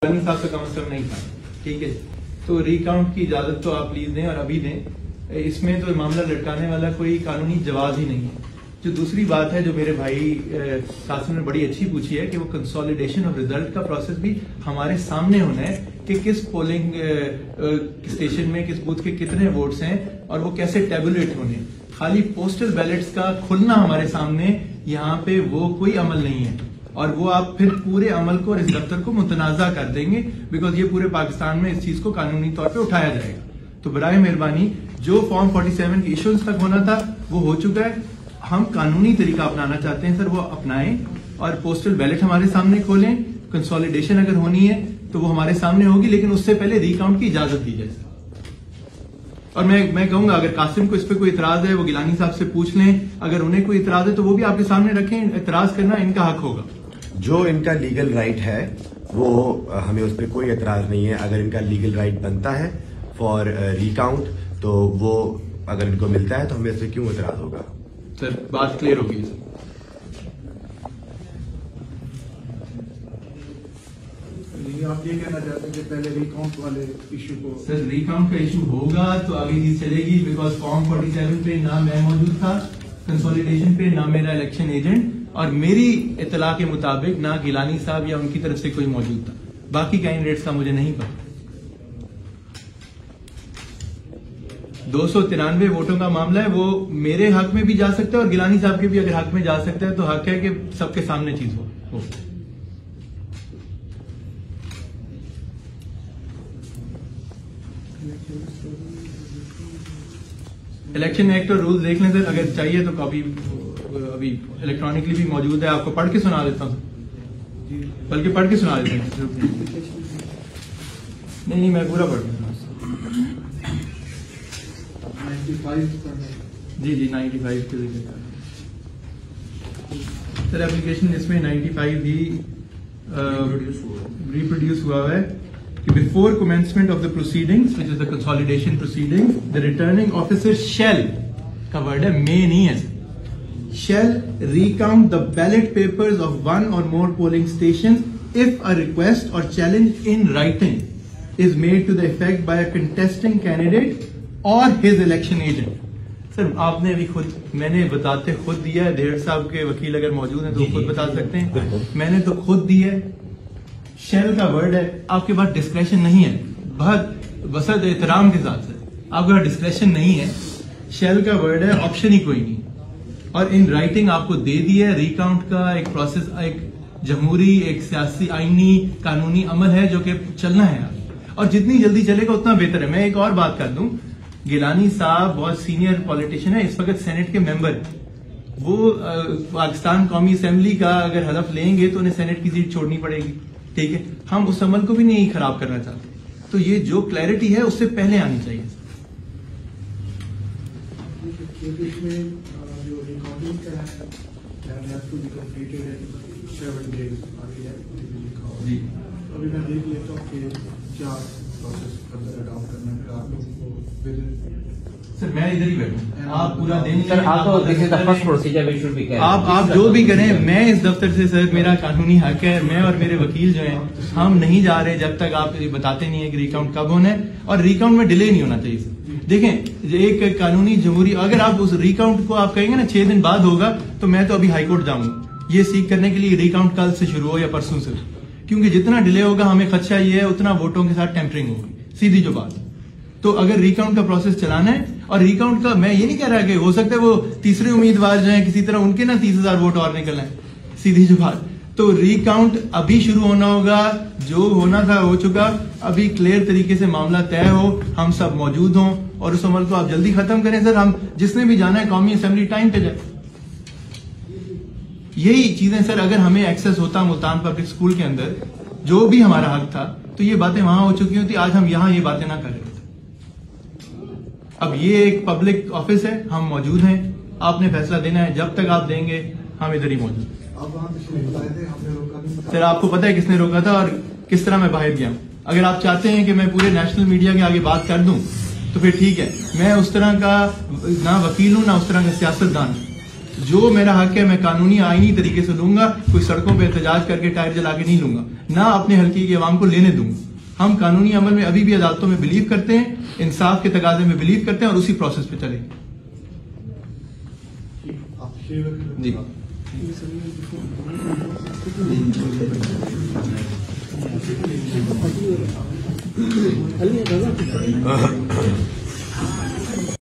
साहब से कम नहीं था, ठीक है। तो रिकाउंट की इजाजत तो आप प्लीज दें और अभी दें। इसमें तो मामला लटकाने वाला कोई कानूनी जवाब ही नहीं है। जो दूसरी बात है जो मेरे भाई कासिम ने बड़ी अच्छी पूछी है कि वो कंसोलिडेशन ऑफ रिजल्ट का प्रोसेस भी हमारे सामने होना है कि किस पोलिंग स्टेशन में किस बूथ के कितने वोट्स हैं और वो कैसे टेबुलेट होने। खाली पोस्टल बैलेट्स का खुलना हमारे सामने यहाँ पे वो कोई अमल नहीं है और वो आप फिर पूरे अमल को और इस दफ्तर को मुतनाजा कर देंगे बिकॉज ये पूरे पाकिस्तान में इस चीज को कानूनी तौर पे उठाया जाएगा। तो बराए मेहरबानी जो फॉर्म 47 की इश्यूज तक होना था वो हो चुका है। हम कानूनी तरीका अपनाना चाहते हैं सर, वो अपनाएं और पोस्टल बैलेट हमारे सामने खोलें। कंसोलिडेशन अगर होनी है तो वो हमारे सामने होगी, लेकिन उससे पहले रिकाउंट की इजाजत दी जाए। और मैं कहूंगा अगर कासिम को इस पे कोई इतराज है वो गिलानी साहब से पूछ लें। अगर उन्हें कोई इतराज है तो वो भी आपके सामने रखें। इतराज करना इनका हक होगा। जो इनका लीगल राइट है वो हमें उस पर कोई एतराज नहीं है। अगर इनका लीगल राइट बनता है फॉर रिकाउंट तो वो अगर इनको मिलता है तो हमें इस पर क्यों एतराज होगा। सर बात क्लियर होगी सर। आप ये कहना चाहते हैं कि पहले रिकाउंट वाले इशू को सर रिकाउंट का इशू होगा तो आगे चीज चलेगी बिकॉज फॉर्म 47 पे ना मैं मौजूद था, कंसोलिडेशन पे ना मेरा इलेक्शन एजेंट और मेरी इतला के मुताबिक ना गिलानी साहब या उनकी तरफ से कोई मौजूद था। बाकी कैंडिडेट्स का मुझे नहीं पता। 293 वोटों का मामला है, वो मेरे हक में भी जा सकता है और गिलानी साहब के भी अगर हक में जा सकता है तो हक है कि सबके सामने चीज हो। इलेक्शन एक्ट और रूल देख लें सर, अगर चाहिए तो कॉपी अभी इलेक्ट्रॉनिकली भी मौजूद है। आपको पढ़ के सुना देता हूँ, बल्कि पढ़ के सुना देता हूँ। नहीं मैं पूरा पढ़ के जी 95 के लिए सर एप्लीकेशन इसमें 95 भी रिप्रोड्यूस हुआ है कि before commencement of the proceedings which is the consolidation proceedings the returning officer shall का वर्ड है, मे नहीं है sir, shall recount the ballot papers of one or more polling stations if a request or challenge in writing is made to the effect by a contesting candidate or his election agent। Sir आपने अभी खुद मैंने बताते खुद दिया है। धेड़ साहब के वकील अगर मौजूद हैं तो खुद बता सकते हैं। मैंने तो खुद दी है। शेल का वर्ड है, आपके पास डिस्क्रेशन नहीं है। बहुत बसत एहतराम के साथ सर आपके पास डिस्क्रेशन नहीं है। शेल का वर्ड है, ऑप्शन ही कोई नहीं और इन राइटिंग आपको दे दिया है। रिकाउंट का एक प्रोसेस, एक जमहूरी एक सियासी आईनी कानूनी अमल है जो कि चलना है और जितनी जल्दी चलेगा उतना बेहतर है। मैं एक और बात कर दूं, गिलानी साहब बहुत सीनियर पॉलिटिशियन है, इस वक्त सेनेट के मेंबर है। वो पाकिस्तान कौमी असेंबली का अगर हलफ लेंगे तो उन्हें सेनेट की सीट छोड़नी पड़ेगी, ठीक है। हम उस अमल को भी नहीं खराब करना चाहते, तो ये जो क्लैरिटी है उससे पहले आनी चाहिए। जो रिकॉर्डिंग का है जी अभी मैं देख लेता हूँ कि क्या प्रोसेस फर्दर अडॉप्ट करना है आप लोगों को। सर मैं इधर ही बैठूं, आप पूरा दिन सर आप जो भी करें, मैं इस दफ्तर से सर मेरा कानूनी हक है। मैं और मेरे वकील जो हैं हम नहीं जा रहे जब तक आप बताते नहीं है कि रिकाउंट कब होना है और रिकाउंट में डिले नहीं होना चाहिए सर। देखें एक कानूनी जमहूरी अगर आप उस रिकाउंट को आप कहेंगे ना 6 दिन बाद होगा तो मैं तो अभी हाईकोर्ट जाऊंगा ये सीख करने के लिए रिकाउंट कल से शुरू हो या परसों से, क्योंकि जितना डिले होगा हमें खदशा ये है उतना वोटों के साथ टेम्परिंग होगी, सीधी जो बात। तो अगर रिकाउंट का प्रोसेस चलाना है और रिकाउंट का मैं ये नहीं कह रहा कि हो सकता है वो तीसरे उम्मीदवार जो है किसी तरह उनके ना 30,000 वोट और निकल आए, सीधी जो बात। तो रिकाउंट अभी शुरू होना होगा, जो होना था हो चुका। अभी क्लियर तरीके से मामला तय हो, हम सब मौजूद हों और उस अमल को आप जल्दी खत्म करें सर। हम जिसने भी जाना है कौमी असेंबली टाइम पे जाए। यही चीजें सर अगर हमें एक्सेस होता मुल्तान पब्लिक स्कूल के अंदर जो भी हमारा हक था तो ये बातें वहां हो चुकी होती, आज हम यहाँ ये बातें ना कर रहे थे। अब ये एक पब्लिक ऑफिस है, हम मौजूद हैं, आपने फैसला देना है, जब तक आप देंगे हम इधर ही मौजूद। सर आपको पता है किसने रोका था और किस तरह मैं बाहर गया। अगर आप चाहते हैं कि मैं पूरे नेशनल मीडिया के आगे बात कर दूं तो फिर ठीक है, मैं उस तरह का ना वकील हूं ना उस तरह का सियासतदान। जो मेरा हक है मैं कानूनी आईनी तरीके से लूंगा, कोई सड़कों पे एहतजाज करके टायर जला के नहीं लूंगा, ना अपने हल्के की आवाम को लेने दूंगा। हम कानूनी अमल में अभी भी अदालतों में बिलीव करते हैं, इंसाफ के तकाजे में बिलीव करते हैं और उसी प्रोसेस पे चलेंगे। जी Ali